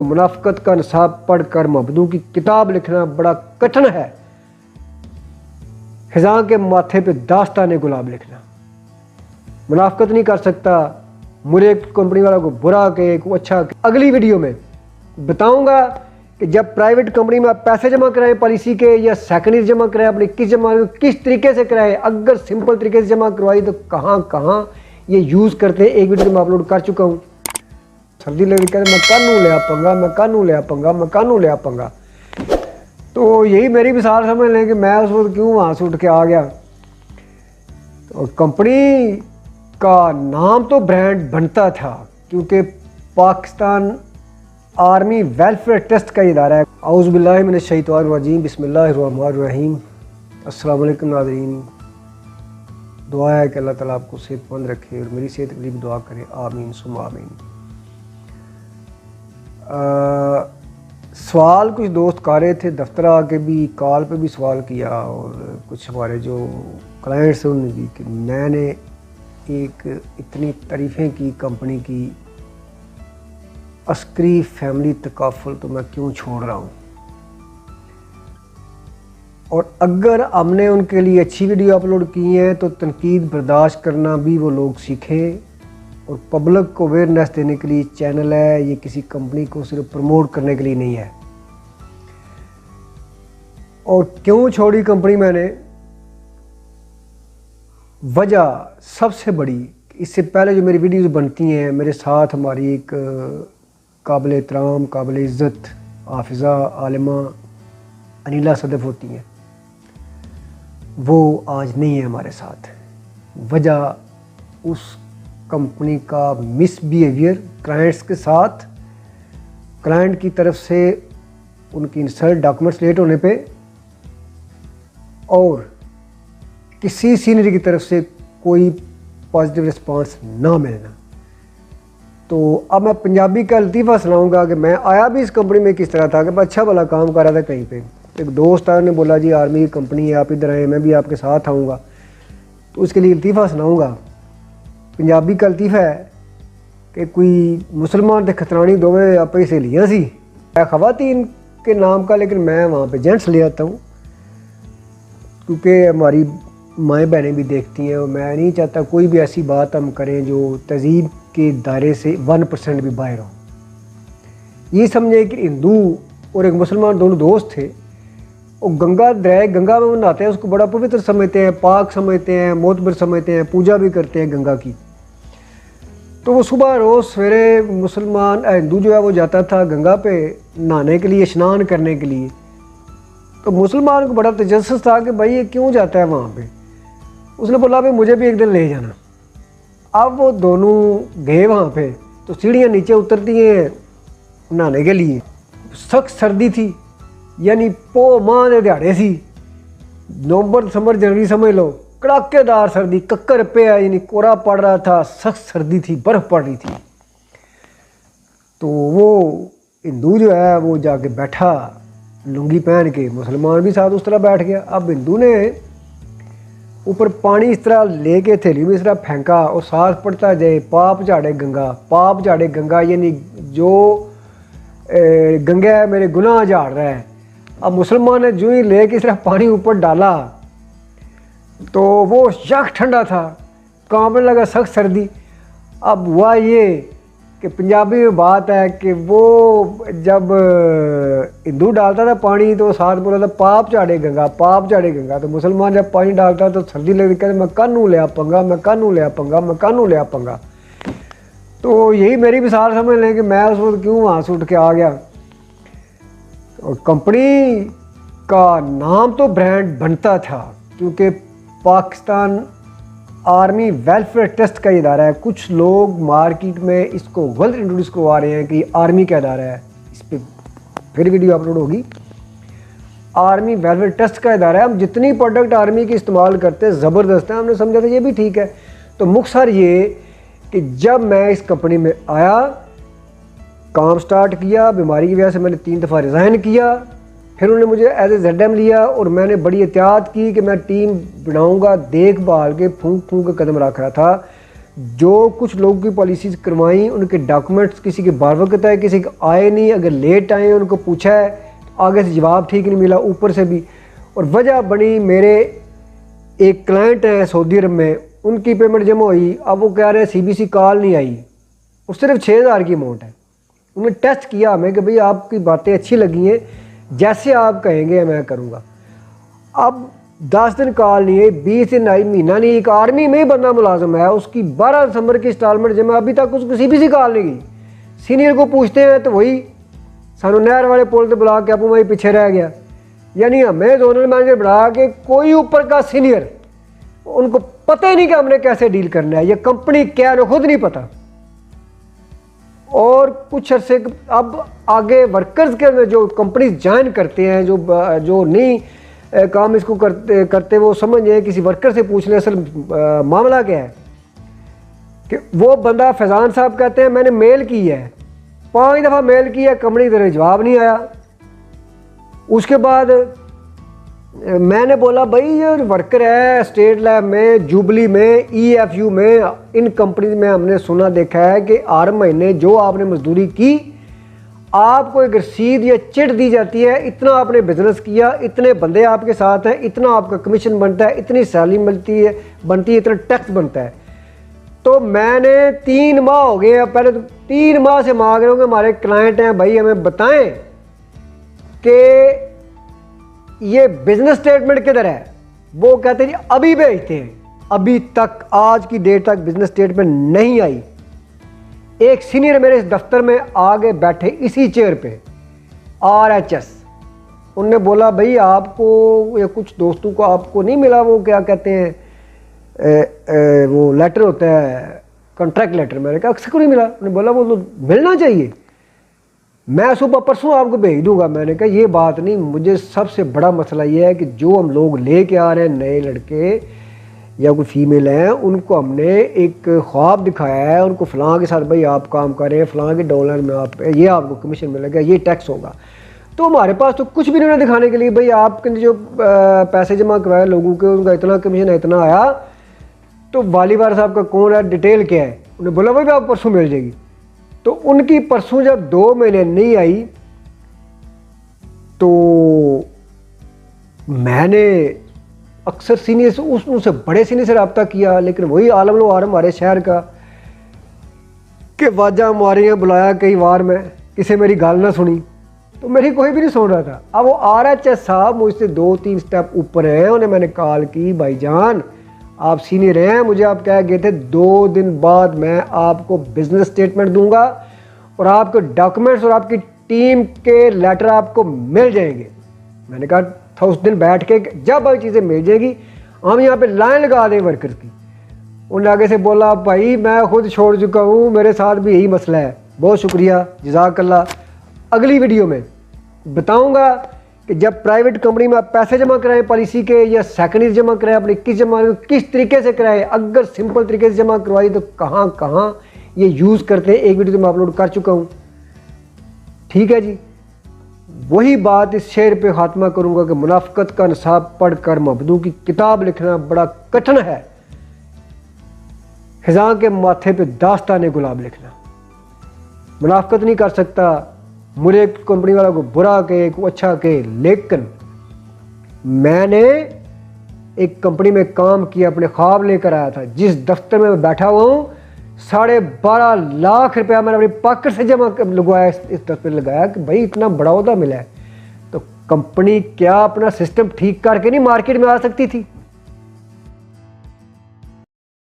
मुनाफिकत का निसाब पढ़कर मोहब्बतों की किताब लिखना बड़ा कठिन है। खिज़ां के माथे पे दास्तान गुलाब लिखना। मुनाफिकत नहीं कर सकता, मुझे कंपनी वालों को बुरा कहे को अच्छा कहे। अगली वीडियो में बताऊंगा कि जब प्राइवेट कंपनी में आप पैसे जमा कराएं पॉलिसी के या सेकेंडरी जमा कराएं, अपने किस तरीके से कराएं। अगर सिंपल तरीके से जमा करवाई तो कहाँ कहाँ ये यूज़ करते हैं, एक वीडियो में अपलोड कर चुका हूँ। सर्दी लग रही कहते मैं कानू ले पंगा, मैं कानू ले पंगा, मैं कानू ले पंगा। तो यही मेरी मिसाल समझ लें कि मैं उस वक्त क्यों वहाँ से उठ के आ गया। तो कंपनी का नाम तो ब्रांड बनता था क्योंकि पाकिस्तान आर्मी वेलफेयर ट्रस्ट का इदारा है। औज़ु बिल्लाहि मिनश शैतानिर रजीम, बिस्मिल्लाहिर्रहमानिर रहीम। अस्सलाम वालेकुम नाज़रीन। दुआ है कि अल्लाह ताला आपको सेहतमंद रखे और मेरी सेहत के लिए भी दुआ करें, आमीन सुम्मा आमीन। सवाल कुछ दोस्त कर रहे थे, दफ्तर आके भी कॉल पे भी सवाल किया और कुछ हमारे जो क्लाइंट्स हैं उन्होंने भी कि मैंने एक इतनी तारीफ़ें की कंपनी की, अस्करी फैमिली तकाफुल, तो मैं क्यों छोड़ रहा हूँ। और अगर हमने उनके लिए अच्छी वीडियो अपलोड की है तो तनकीद बर्दाश्त करना भी वो लोग सीखें। और पब्लिक को अवेयरनेस देने के लिए चैनल है, ये किसी कंपनी को सिर्फ प्रमोट करने के लिए नहीं है। और क्यों छोड़ी कंपनी मैंने, वजह सबसे बड़ी, इससे पहले जो मेरी वीडियोस बनती हैं मेरे साथ हमारी एक काबिल एहतराम काबिल इज़्ज़त हाफिज़ा आलिमा अनिला सदफ़ होती हैं, वो आज नहीं है हमारे साथ। वजह उस कंपनी का मिसबिहेवियर क्लाइंट्स के साथ, क्लाइंट की तरफ से उनकी इंसल्ट, डॉक्यूमेंट्स लेट होने पे और किसी सीनियर की तरफ से कोई पॉजिटिव रिस्पांस ना मिलना। तो अब मैं पंजाबी का लतीफ़ा सुनाऊंगा कि मैं आया भी इस कंपनी में किस तरह था कि मैं अच्छा भला काम कर रहा था कहीं पे। एक दोस्त आया, ने बोला जी आर्मी की कंपनी है, आप इधर आए, मैं भी आपके साथ आऊँगा। तो उसके लिए लतीफ़ा सुनाऊँगा। पंजाबी का लतीफ़ा है कि कोई मुसलमान ते खतरानी दोवें आप ही सहेलियाँ सी, ख़वातीन के नाम का, लेकिन मैं वहाँ पे जेंट्स ले आता हूँ क्योंकि हमारी माएँ बहनें भी देखती हैं और मैं नहीं चाहता कोई भी ऐसी बात हम करें जो तहज़ीब के दायरे से 1% भी बाहर हो। ये समझे कि हिंदू और एक मुसलमान दोनों दोस्त थे, वो गंगा दरिया गंगा में नहाते हैं, उसको बड़ा पवित्र समझते हैं, पाक समझते हैं, मोतबर समझते हैं, पूजा भी करते हैं गंगा की। तो वो सुबह रोज़ सवेरे मुसलमान हिंदू जो है वो जाता था गंगा पे नहाने के लिए, स्नान करने के लिए। तो मुसलमान को बड़ा तजस्सुस था कि भाई ये क्यों जाता है वहाँ पे। उसने बोला भाई मुझे भी एक दिन ले जाना। अब वो दोनों गए वहाँ पे, तो सीढ़ियाँ नीचे उतरती हैं नहाने के लिए। सख्त सर्दी थी, यानी पो माह के दिहाड़े सी, नवंबर दिसंबर जनवरी समझ लो, कड़ाकेदार सर्दी, कक्कर पे है, यानी कोहरा पड़ रहा था, सख्त सर्दी थी, बर्फ़ पड़ रही थी। तो वो हिंदू जो है वो जाके बैठा लुंगी पहन के, मुसलमान भी साथ उस तरह बैठ गया। अब हिंदू ने ऊपर पानी इस तरह लेके थैली में इस तरह फेंका और सांस पड़ता जाए, पाप झाड़े गंगा, पाप झाड़े गंगा, यानी जो गंगा है मेरे गुनाह झाड़ रहा है। अब मुसलमान ने जो ही लेके इस तरह पानी ऊपर डाला तो वो यक ठंडा था, कांपने लगा, सख्त सर्दी। अब हुआ ये कि पंजाबी में बात है कि वो जब हिंदू डालता था पानी तो साथ बोला था पाप झाड़े गंगा, पाप झाड़े गंगा। तो मुसलमान जब पानी डालता तो सर्दी लगती, कहते मैं कानू ले पंगा, मैं कानू ले पंगा, मैं कानू ले पंगा। तो यही मेरी मिसाल समझ लें कि मैं उस वक्त क्यों वहाँ से उठ के आ गया। और कंपनी का नाम तो ब्रांड बनता था क्योंकि पाकिस्तान आर्मी वेलफेयर ट्रस्ट का इदारा है। कुछ लोग मार्केट में इसको गलत इंट्रोड्यूस करवा रहे हैं कि आर्मी का इदारा है। इस पर फिर वीडियो अपलोड होगी। आर्मी वेलफेयर ट्रस्ट का इदारा है। हम जितनी प्रोडक्ट आर्मी की इस्तेमाल करते हैं ज़बरदस्त है, हमने समझा था ये भी ठीक है। तो मुख्तसर ये कि जब मैं इस कंपनी में आया, काम स्टार्ट किया, बीमारी की वजह से मैंने 3 दफ़ा रिज़ाइन किया, फिर उन्होंने मुझे एज ए ZM लिया और मैंने बड़ी एहतियात की कि मैं टीम बनाऊंगा, देखभाल के फूंक फूंक के कदम रख रहा था जो कुछ लोगों की पॉलिसीज़ करवाई उनके डॉक्यूमेंट्स किसी के बारवक़्त है, किसी के आए नहीं, अगर लेट आए उनको पूछा है तो आगे से जवाब ठीक नहीं मिला ऊपर से भी। और वजह बनी, मेरे एक क्लाइंट है सऊदी अरब में, उनकी पेमेंट जमा हुई, अब वो कह रहे हैं CBC कॉल नहीं आई, और सिर्फ 6,000 की अमाउंट है। उन्होंने टेस्ट किया हमें कि भाई आपकी बातें अच्छी लगी हैं, जैसे आप कहेंगे मैं करूँगा। अब 10 दिन कॉल नहीं है, 20 दिन आई, महीना नहीं। एक आर्मी में ही बंदा मुलाजिम है, उसकी 12 दिसंबर की इंस्टॉलमेंट जमा, अभी तक उसको CBC कॉल नहीं गई। सीनियर को पूछते हैं तो वही सानू नहर वाले पुल से बुला के अपू भाई पीछे रह गया। यानी हमें जोनल मैनेजर बढ़ा के कोई ऊपर का सीनियर, उनको पता ही नहीं कि हमने कैसे डील करना है, ये कंपनी क्या है खुद नहीं पता। और कुछ अरसे अब आगे वर्कर्स के जो कंपनी ज्वाइन करते हैं, जो नहीं काम इसको करते वो समझ जाए, किसी वर्कर से पूछ ले असल मामला क्या है। कि वो बंदा फैज़ान साहब कहते हैं मैंने मेल की है, 5 दफ़ा मेल किया, कंपनी की तरफ जवाब नहीं आया। उसके बाद मैंने बोला भाई ये वर्कर है स्टेट लैब में, जुबली में, EFU में, इन कंपनी में हमने सुना देखा है कि हर महीने जो आपने मजदूरी की आपको एक रसीद या चिट दी जाती है, इतना आपने बिजनेस किया, इतने बंदे आपके साथ हैं, इतना आपका कमीशन बनता है, इतनी सैलरी बनती है, इतना टैक्स बनता है। तो मैंने 3 माह हो गए, अब पहले तो 3 माह से मांग रहे हो कि हमारे क्लाइंट हैं भाई हमें बताएं कि ये बिजनेस स्टेटमेंट किधर है। वो कहते हैं अभी भेजते हैं, अभी तक आज की डेट तक बिजनेस स्टेटमेंट नहीं आई। एक सीनियर मेरे इस दफ्तर में आगे बैठे इसी चेयर पे RHS, उनने बोला भाई आपको या कुछ दोस्तों को आपको नहीं मिला वो क्या कहते हैं वो लेटर होता है कॉन्ट्रैक्ट लेटर। मैंने कहा अक्सर को नहीं मिला। उन्होंने बोला वो तो मिलना चाहिए, मैं सुबह परसों आपको भेज दूंगा। मैंने कहा ये बात नहीं, मुझे सबसे बड़ा मसला ये है कि जो हम लोग लेके आ रहे हैं नए लड़के या कोई फीमेल हैं, उनको हमने एक ख्वाब दिखाया है, उनको फ़लाँ के साथ भाई आप काम कर रहे हैं, फ़लाँ के डॉलर में आप ये आपको कमीशन मिलेगा, ये टैक्स होगा। तो हमारे पास तो कुछ भी नहीं दिखाने के लिए, भाई आपके जो पैसे जमा करवाए लोगों के उनका इतना कमीशन है, इतना आया। तो वालीवार साहब का कौन है, डिटेल क्या है। उन्होंने बोला भाई आप परसों मिल जाएगी। तो उनकी परसों जब 2 महीने नहीं आई तो मैंने अक्सर सीनियर से उनसे बड़े सीनियर से रब्ता किया, लेकिन वही आलम लो आलम हमारे शहर का कि वाजा मारियाँ बुलाया कई बार, मैं किसी मेरी गाल ना सुनी तो मेरी कोई भी नहीं सुन रहा था। अब वो RHS साहब मुझसे 2-3 स्टेप ऊपर हैं, उन्हें मैंने कॉल की भाईजान आप सीनियर हैं, मुझे आप कह गए थे 2 दिन बाद मैं आपको बिजनेस स्टेटमेंट दूंगा और आपके डॉक्यूमेंट्स और आपकी टीम के लेटर आपको मिल जाएंगे। मैंने कहा था उस दिन बैठ के जब ये चीज़ें मिल जाएगी हम यहाँ पे लाइन लगा दें वर्कर्स की। उन आगे से बोला भाई मैं खुद छोड़ चुका हूँ, मेरे साथ भी यही मसला है, बहुत शुक्रिया जज़ाकल्लाह। अगली वीडियो में बताऊँगा कि जब प्राइवेट कंपनी में आप पैसे जमा कराएं पॉलिसी के या सेकेंडरी जमा कराएं, अपने किस तरीके से कराएं। अगर सिंपल तरीके से जमा करवाई तो कहाँ कहाँ ये यूज़ करते हैं, एक वीडियो तो मैं अपलोड कर चुका हूँ। ठीक है जी, वही बात इस शेर पे खात्मा करूँगा कि मुनाफिकत का निसाब पढ़कर मबदू की किताब लिखना बड़ा कठिन है, खिज़ां के माथे पे दास्तान गुलाब लिखना। मुनाफिकत नहीं कर सकता, मुझे कंपनी वालों को बुरा कहे को अच्छा कहे, लेकिन मैंने एक कंपनी में काम किया, अपने ख्वाब लेकर आया था। जिस दफ्तर में मैं बैठा हुआ हूँ 12.5 लाख रुपया मैंने अपनी पॉकेट से जमा लगवाया, इस दफ्तर लगाया कि भाई इतना बड़ा ओहदा मिला है। तो कंपनी क्या अपना सिस्टम ठीक करके नहीं मार्केट में आ सकती थी?